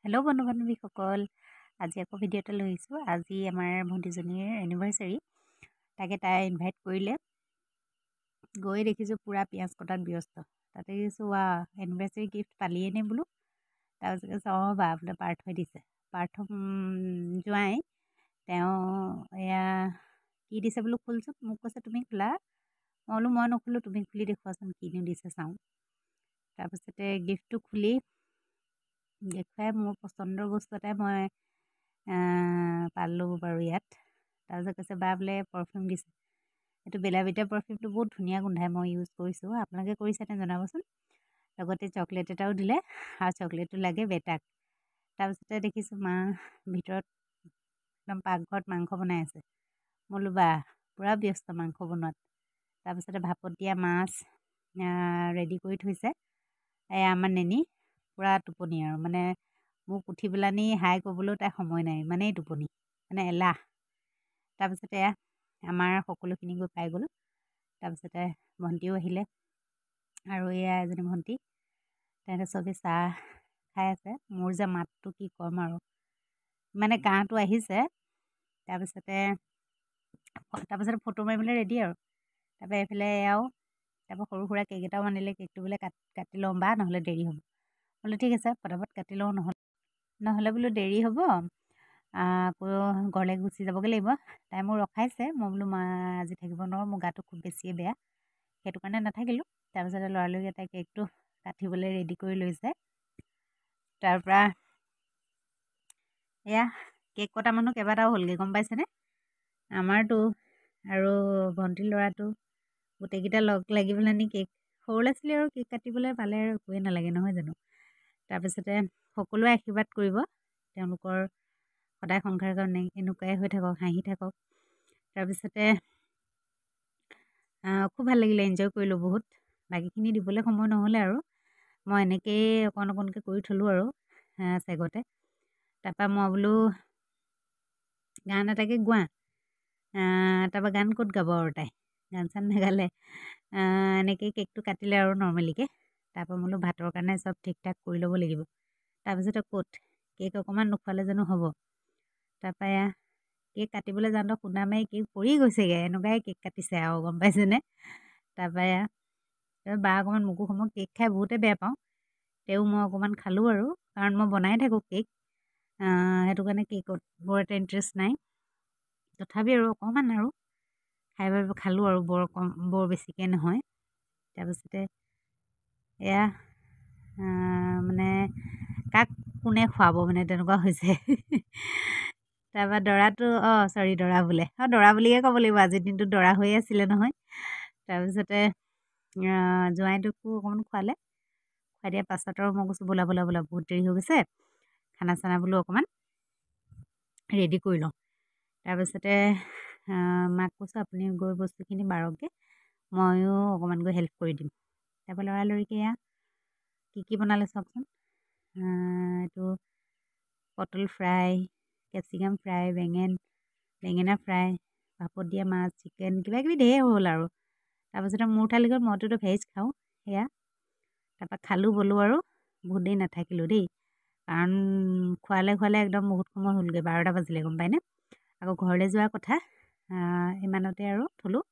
Hello' বন্ধু বান্ধৱীসকল, আজি আকৌ ভিডিঅ' এটা লৈ আহিছোঁ। আজি আমাৰ ভণ্টিজনীৰ এনিভাৰ্চাৰী, তাকে তাই ইনভাইট কৰিলে। গৈ দেখিছোঁ পূৰা পিঁয়াজ কটাত ব্যস্ত। তাতে দেখিছোঁ এনিভাৰ্চাৰী গিফ্ট পালিয়ে নে বোলো। তাৰপিছত কৈছে বা বোলে পাৰ্থই দিছে। পাৰ্থ জোঁৱাই তেওঁ এয়া কি দিছে বোলো খোলচোন। মোক কৈছে তুমি খোলা। মই বোলো মই নখোলোঁ, তুমি খুলি দেখুৱাচোন কিনো দিছে চাওঁ। তাৰপিছতে গিফ্টটো খুলি দেখুৱাই মোৰ পচন্দৰ বস্তু এটাই মই পালোঁ বাৰু ইয়াত। তাৰপিছত কৈছে বা বোলে পাৰফিউম দিছে। এইটো বেলা বিটা পাৰফিউমটো বহুত ধুনীয়া গোন্ধাই, মই ইউজ কৰিছোঁ। আপোনালোকে কৰিছেনে জনাবচোন। লগতে চকলেট এটাও দিলে, আৰু চকলেটটো লাগে বেটাক। তাৰপিছতে দেখিছোঁ মা ভিতৰত একদম পাকঘৰত মাংস বনাই আছে। মই বোলো বা পূৰা ব্যস্ত মাংস বনোৱাত। তাৰপিছতে ভাপত দিয়া মাছ ৰেডি কৰি থৈছে। এয়া আমাৰ নেনি পূৰা টোপনি আৰু মানে মোক উঠি পেলানি হাই ক'বলৈও তাই সময় নাই, ইমানেই টোপনি, মানে এলাহ। তাৰপিছতে আমাৰ সকলোখিনি গৈ পাই গ'লোঁ। তাৰপিছতে ভণ্টিও আহিলে, আৰু এয়া এজনী ভণ্টি, তেনেকৈ চবেই চাহ খাই আছে। মোৰ যে মাতটো কি ক'ম আৰু, মানে কাহটো আহিছে। তাৰপিছতে ফটো মাৰিবলৈ ৰেডি আৰু। তাৰপৰা এইফালে এয়াও, তাৰপৰা সৰু সুৰা কেক এটাও আনিলে। কেকটো বোলে কাটি ল'ম বা নহ'লে দেৰি হ'ব। বোলো ঠিক আছে, পটাপট কাটি লওঁ, নহ'লে বোলো দেৰি হ'ব, আকৌ ঘৰলৈ গুচি যাবগৈ লাগিব। তাই মোক ৰখাইছে। মই বোলো মা আজি থাকিব নোৱাৰোঁ, মোৰ গাটো খুব বেছিয়ে বেয়া, সেইটো কাৰণে নাথাকিলোঁ। তাৰপিছতে লৰালৰিকৈ তাই কেকটো কাটিবলৈ ৰেডি কৰি লৈছে। তাৰপৰা এয়া কেক কটা মানুহ কেইবাটাও হ'লগৈ, গম পাইছেনে। আমাৰতো আৰু ভণ্টিৰ ল'ৰাটো গোটেইকেইটা লগ লাগি পেলানি কেক, সৰু ল'ৰা ছোৱালী আৰু কেক কাটিবলৈ পালে আৰু একোৱেই নালাগে, নহয় জানো। তাৰপিছতে সকলোৱে আশীৰ্বাদ কৰিব, তেওঁলোকৰ সদায় সংসাৰখন এনেকুৱাই হৈ থাকক, হাঁহি থাকক। তাৰপিছতে খুব ভাল লাগিলে, এনজয় কৰিলোঁ বহুত। বাকীখিনি দিবলৈ সময় নহ'লে আৰু মই এনেকৈয়ে অকণ অকণকৈ কৰি থলোঁ আৰু চেগতে। তাৰপৰা মই বোলো গান এটাকে গোৱা। তাৰপৰা গান ক'ত গাব আৰু তাই, গান চান নেগালে। এনেকৈয়ে কেকটো কাটিলে আৰু নৰ্মেলিকৈ। তাৰপৰা বোলো ভাতৰ কাৰণে চব ঠিক ঠাক কৰি ল'ব লাগিব। তাৰপিছতে ক'ত কেক অকণমান নোখোৱালে জানো হ'ব। তাৰপৰা কেক কাটিবলৈ যাওঁতে খুন্দা মাৰি কেক পৰি গৈছেগৈ, এনেকুৱাই কেক কাটিছে আৰু, গম পাইছেনে। তাৰপৰা বা অকণমান মোকো সময়, কেক খাই বহুতে বেয়া পাওঁ, তেও মই অকণমান খালোঁ আৰু, কাৰণ মই বনাই থাকোঁ কেক। সেইটো কাৰণে কেকত বৰ এটা ইণ্টাৰেষ্ট নাই, তথাপি আৰু অকণমান আৰু খালোঁ আৰু, বৰ বেছিকৈ নহয়। তাৰপিছতে এয়া মানে কাক কোনে খুৱাব, মানে তেনেকুৱা হৈছে। তাৰপৰা দৰাটো দৰা বোলে, দৰা বুলিয়ে ক'ব লাগিব, আজিৰ দিনটো দৰা হৈয়ে আছিলে নহয়। তাৰপিছতে জোঁৱাইটোকো অকণমান খুৱালে। খুৱাই দিয়াৰ পাছত আৰু মই কৈছোঁ বোলা বহুত দেৰি হৈ গৈছে, খানা চানা বোলো অকণমান ৰেডি কৰি লওঁ। তাৰপিছতে মাক কৈছোঁ আপুনি গৈ বস্তুখিনি বাৰকগৈ, ময়ো অকণমান গৈ হেল্প কৰি দিম। তাৰপৰা লৰালৰিকৈ এয়া কি বনালে চাওকচোন। এইটো পটল ফ্ৰাই, কেপচিকাম ফ্ৰাই, বেঙেনা ফ্ৰাই, ভাপত দিয়া মাছ, চিকেন, কিবাকিবি ধেৰ হ'ল আৰু। তাৰপিছতে মোৰ ঠাইলৈ গ'ল, মইতোতো ভেজ খাওঁ সেয়া। তাৰপৰা খালোঁ বলোঁ আৰু বহুত দেৰি নাথাকিলোঁ দেই, কাৰণ খোৱালে একদম বহুত সময় হ'লগৈ, 12টা বাজিলে, গম পায়নে। আকৌ ঘৰলৈ যোৱাৰ কথা, ইমানতে আৰু থলোঁ।